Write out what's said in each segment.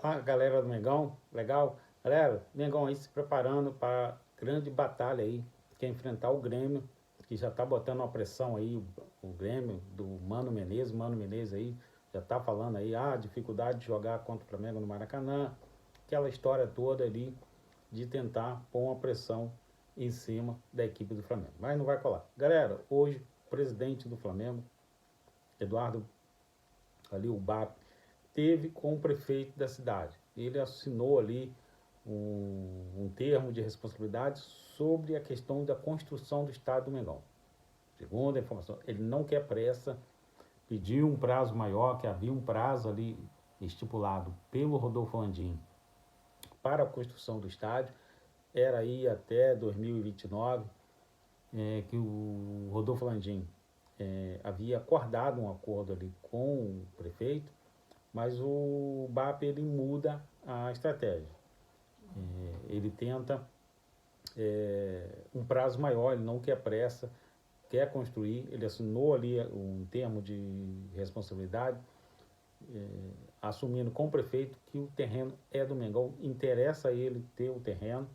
Fala, galera do Mengão, legal? Galera, Mengão aí se preparando para a grande batalha aí, que é enfrentar o Grêmio, que já tá botando uma pressão aí, o Grêmio do Mano Menezes aí, já tá falando aí, dificuldade de jogar contra o Flamengo no Maracanã, aquela história toda ali de tentar pôr uma pressão em cima da equipe do Flamengo, mas não vai colar. Galera, hoje, o presidente do Flamengo, Eduardo ali o BAP, teve com o prefeito da cidade. Ele assinou ali um termo de responsabilidade sobre a questão da construção do estádio do Mengão. Segundo a informação, ele não quer pressa, pediu um prazo maior, que havia um prazo ali estipulado pelo Rodolfo Landim para a construção do estádio, era aí até 2029, que o Rodolfo Landim havia acordado um acordo ali com o prefeito, mas o BAP ele muda a estratégia. Ele tenta um prazo maior, ele não quer pressa, quer construir, ele assinou ali um termo de responsabilidade, assumindo com o prefeito que o terreno é do Mengão, interessa a ele ter o terreno,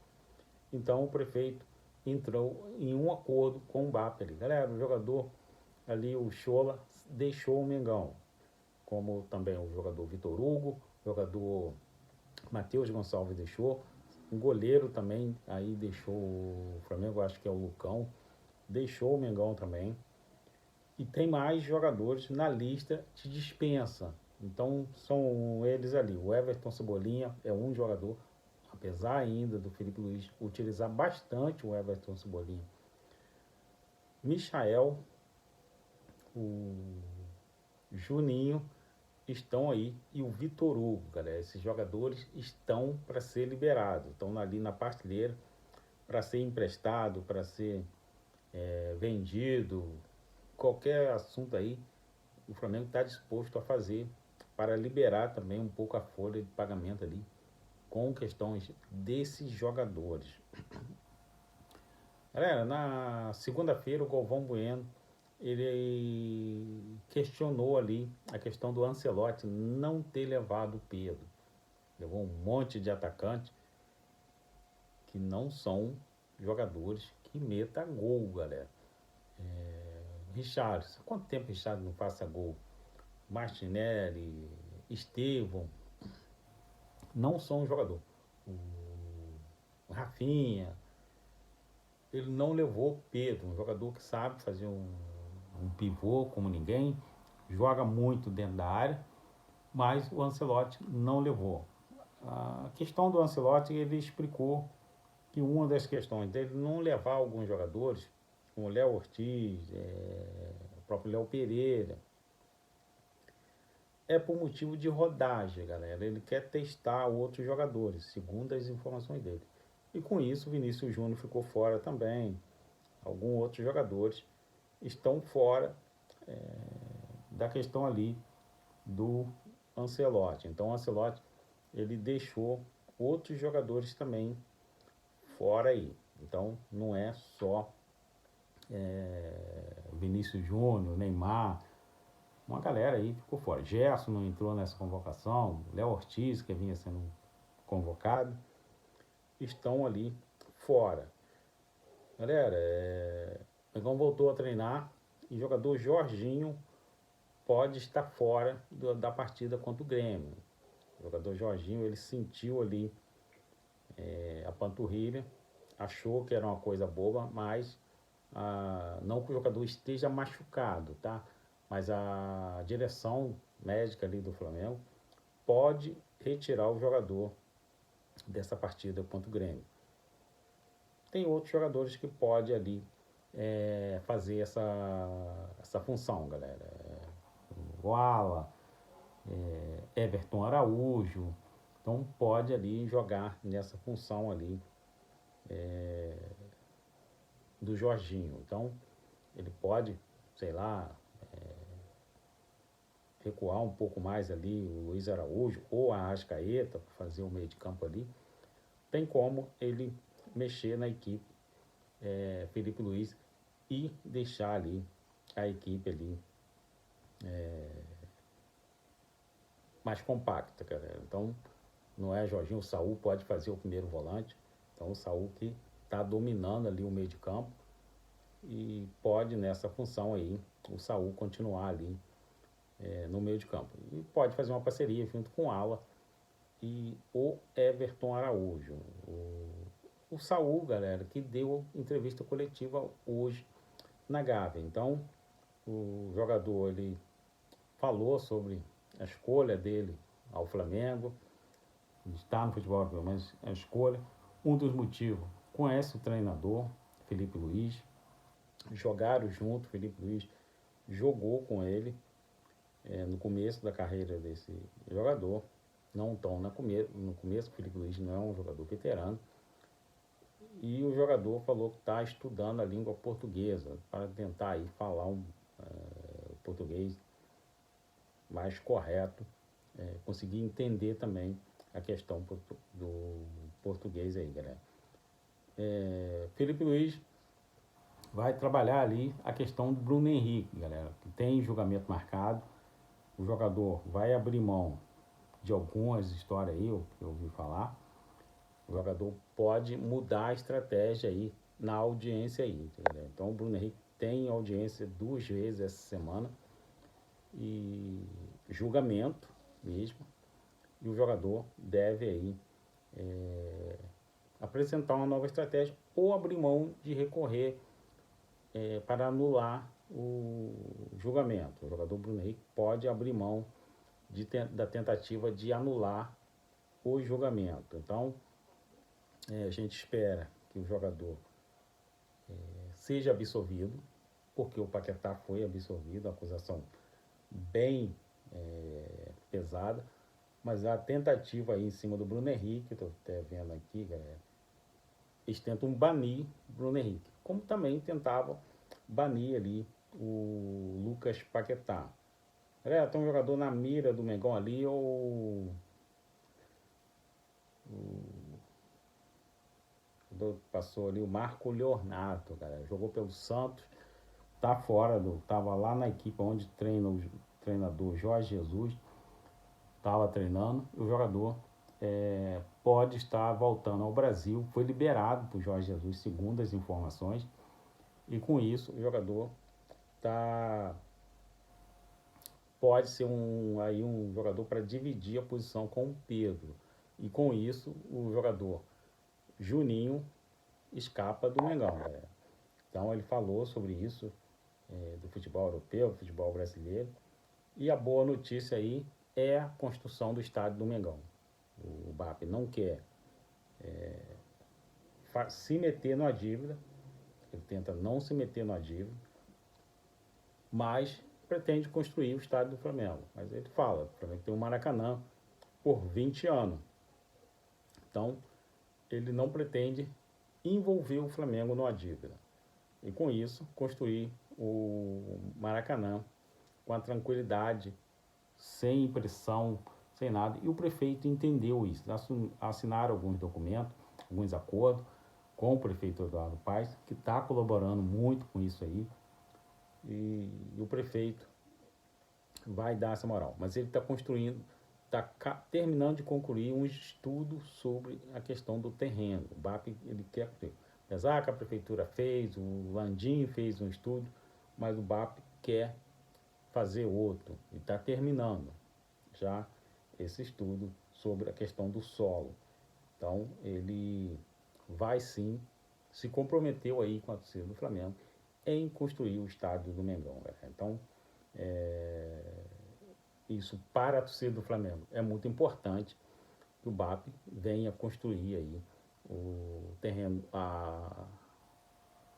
então o prefeito entrou em um acordo com o BAP ali. Galera, o jogador ali, o Chola, deixou o Mengão, como também o jogador Vitor Hugo, o jogador Matheus Gonçalves deixou, um goleiro também aí deixou o Flamengo, acho que é o Lucão, deixou o Mengão também. E tem mais jogadores na lista de dispensa. Então são eles ali. O Everton Cebolinha é um jogador, apesar ainda do Felipe Luiz utilizar bastante o Everton Cebolinha. Michael, o Juninho estão aí e o Vitor Hugo, galera. Esses jogadores estão para ser liberados, estão ali na prateleira para ser emprestado, para ser vendido, qualquer assunto aí, o Flamengo está disposto a fazer para liberar também um pouco a folha de pagamento ali com questões desses jogadores. Galera, na segunda-feira o Galvão Bueno ele questionou ali a questão do Ancelotti não ter levado o Pedro. Levou um monte de atacantes que não são jogadores que meta gol, galera. Richarlison, quanto tempo Richarlison não faça gol? Martinelli, Estevão, não são jogador. O Rafinha, ele não levou Pedro, um jogador que sabe fazer um pivô como ninguém, joga muito dentro da área, mas o Ancelotti não levou. A questão do Ancelotti, ele explicou que uma das questões dele não levar alguns jogadores, como o Léo Ortiz, o próprio Léo Pereira, é por motivo de rodagem, galera. Ele quer testar outros jogadores, segundo as informações dele. E com isso, o Vinícius Júnior ficou fora também. Alguns outros jogadores estão fora da questão ali do Ancelotti. Então, o Ancelotti ele deixou outros jogadores também fora aí. Então, não é só Vinícius Júnior, Neymar, uma galera aí ficou fora. Gerson não entrou nessa convocação, Léo Ortiz, que vinha sendo convocado, estão ali fora. Galera, o Mengão voltou a treinar e o jogador Jorginho pode estar fora da partida contra o Grêmio. O jogador Jorginho, ele sentiu ali a panturrilha, achou que era uma coisa boba, mas não que o jogador esteja machucado, tá? Mas a direção médica ali do Flamengo pode retirar o jogador dessa partida contra o Grêmio. Tem outros jogadores que podem ali fazer essa função, galera. O Ala, Everton Araújo, então pode ali jogar nessa função ali do Jorginho. Então ele pode, sei lá, recuar um pouco mais ali o Luiz Araújo ou a Arrascaeta para fazer o meio de campo ali. Tem como ele mexer na equipe Felipe Luiz e deixar ali a equipe ali mais compacta, galera. Então não é Jorginho, o Saul pode fazer o primeiro volante. Então o Saul que está dominando ali o meio de campo e pode nessa função aí o Saul continuar ali no meio de campo. E pode fazer uma parceria junto com o Ala e o Everton Araújo. O Saul, galera, que deu entrevista coletiva hoje na Gávea. Então, o jogador, ele falou sobre a escolha dele ao Flamengo, está no futebol, mas a escolha, um dos motivos, conhece o treinador, Felipe Luiz, jogaram junto, Felipe Luiz jogou com ele no começo da carreira desse jogador, não tão no começo, o Felipe Luiz não é um jogador veterano, e o jogador falou que está estudando a língua portuguesa para tentar aí falar português mais correto, conseguir entender também a questão do português aí, galera. Felipe Luiz vai trabalhar ali a questão do Bruno Henrique, galera, que tem julgamento marcado. O jogador vai abrir mão de algumas histórias aí, que eu ouvi falar. O jogador pode mudar a estratégia aí na audiência aí, entendeu? Então o Bruno Henrique tem audiência 2 vezes essa semana e julgamento mesmo, e o jogador deve aí apresentar uma nova estratégia ou abrir mão de recorrer para anular o julgamento. O jogador Bruno Henrique pode abrir mão da tentativa de anular o julgamento. Então, a gente espera que o jogador seja absolvido, porque o Paquetá foi absolvido, a acusação bem pesada, mas a tentativa aí em cima do Bruno Henrique, estou até vendo aqui, galera, eles tentam banir Bruno Henrique, como também tentavam banir ali o Lucas Paquetá. Galera, tem um jogador na mira do Mengão ali, passou ali o Marco Leonardo, galera, jogou pelo Santos, tá fora tava lá na equipe onde treina o treinador Jorge Jesus, estava treinando, e o jogador pode estar voltando ao Brasil, foi liberado por Jorge Jesus, segundo as informações, e com isso o jogador pode ser um jogador para dividir a posição com o Pedro, e com isso o jogador Juninho escapa do Mengão, galera. Então ele falou sobre isso, do futebol europeu, do futebol brasileiro, e a boa notícia aí é a construção do estádio do Mengão. O BAP não quer se meter numa dívida, ele tenta não se meter numa dívida, mas pretende construir o estádio do Flamengo. Mas ele fala, o Flamengo tem um Maracanã por 20 anos. Então, ele não pretende envolver o Flamengo numa dívida. E com isso, construir o Maracanã com a tranquilidade, sem pressão, sem nada. E o prefeito entendeu isso. Assinaram alguns documentos, alguns acordos com o prefeito Eduardo Paes, que está colaborando muito com isso aí. E o prefeito vai dar essa moral. Mas ele está terminando de concluir um estudo sobre a questão do terreno. O BAP, ele quer ter. Apesar que a prefeitura fez, o Landim fez um estudo, mas o BAP quer fazer outro. E está terminando já esse estudo sobre a questão do solo. Então, ele vai sim, se comprometeu aí com a torcida do Flamengo em construir o estádio do Mengão, galera. Então, isso para a torcida do Flamengo é muito importante que o BAP venha construir aí o terreno,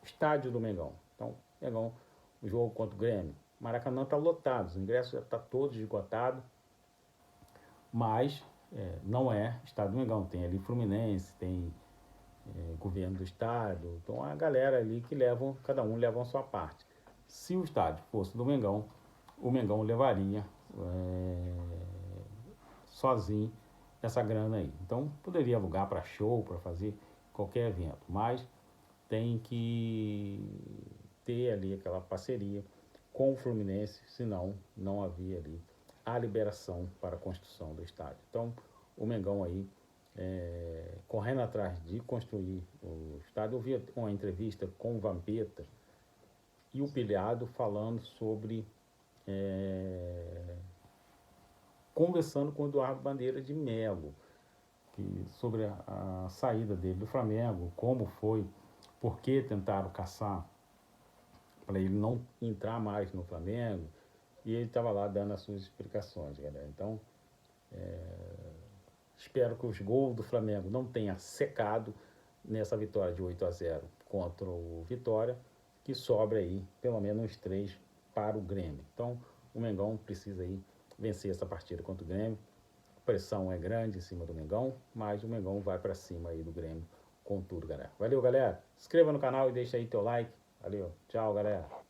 o estádio do Mengão. Então, Mengão, o jogo contra o Grêmio, Maracanã está lotado, os ingressos já estão todos esgotados, mas não é estádio do Mengão, tem ali Fluminense, tem governo do estado, então a galera ali que cada um leva a sua parte. Se o estádio fosse do Mengão, o Mengão levaria sozinho essa grana aí. Então poderia alugar para show, para fazer qualquer evento, mas tem que ter ali aquela parceria com o Fluminense, senão não havia ali a liberação para a construção do estádio. Então o Mengão aí correndo atrás de construir o estádio. Eu vi uma entrevista com o Vampeta e o Pilhado falando sobre conversando com o Eduardo Bandeira de Melo, sobre a saída dele do Flamengo, como foi, por que tentaram caçar para ele não entrar mais no Flamengo, e ele estava lá dando as suas explicações, galera. Então, espero que os gols do Flamengo não tenham secado nessa vitória de 8-0 contra o Vitória, que sobra aí pelo menos uns 3 para o Grêmio. Então, o Mengão precisa aí vencer essa partida contra o Grêmio. A pressão é grande em cima do Mengão, mas o Mengão vai para cima aí do Grêmio com tudo, galera. Valeu, galera. Se inscreva no canal e deixa aí teu like. Valeu. Tchau, galera.